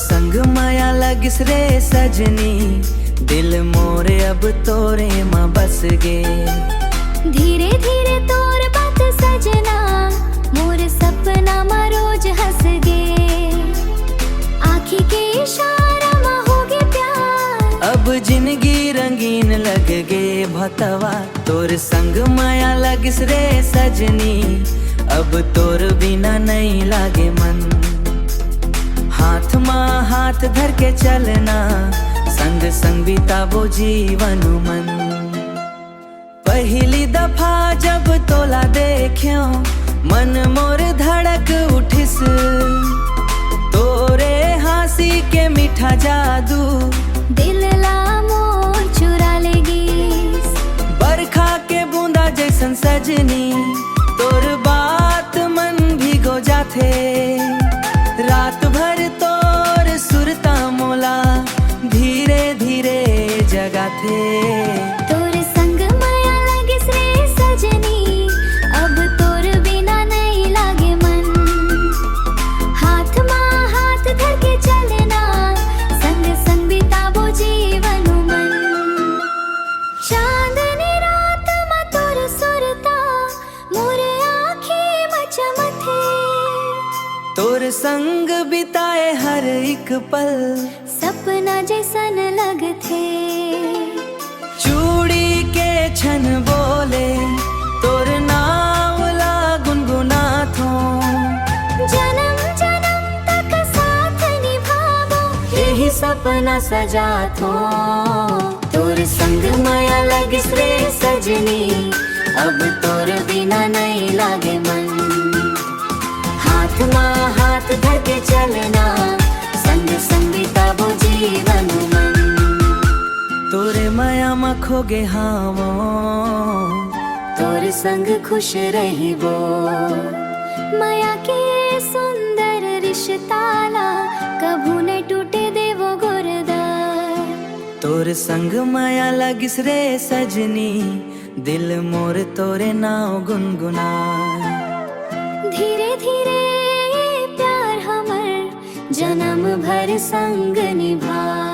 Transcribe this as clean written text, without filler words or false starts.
संग माया लगिस रे सजनी, दिल मोरे अब तोरे माँ बस गे। धीरे धीरे तोर बात सजना, मोर सपना मा रोज हंस गे। आँखी के इशारा मा होगे प्यार, अब जिंदगी रंगीन लग गे भतवा। तोर संग माया लगिस रे सजनी, अब तोर बिना नहीं लागे मन। हाथ माँ हाथ धर के चलना, संग संग बिताबो जीवन मन। पहली दफा जब तोला देख्यो, मन मोर धड़क उठिस। तोरे हंसी के मीठा जादू, दिल ला मोर चुरा लेगी। बरखा के बूंदा जैसन सजनी, तोर बात मन भिगो जाथे। रात भर तोर सुरता मोला धीरे धीरे जगाथे। तोर संग माया लगिस रे सजनी, अब तोर बिना नहीं लागे मन। हाथ माँ हाथ धर के चलना, संग संग बिताबो जीवन मन। चांदनी रात मा तोर सुरता, मोरे आँखें मा चमथे। तोर संग बिताए हर एक पल, सपना जैसन लगथे। चूड़ी के छन बोले, तोर नाम ला गुनगुना थो। जन्म जन्म तक साथ निभाबो, यही सपना सजा थो। तोर संग माया लगिस रे सजनी, अब तोर बिना नहीं लागे मन। हाथ माँ हाथ धर के चलना, संग संग बिताबो जीवन मन। तोरे माया मा खोगे हावो, तोर संग खुश रहिबो। माया के सुंदर रिश्ताला, कभू न टूटे देवो गुरदार। तोर संग माया लगिस रे सजनी, दिल मोर तोरे नाव गुनगुनाए। धीरे धीरे प्यार हमर जन्म भर संग निभा।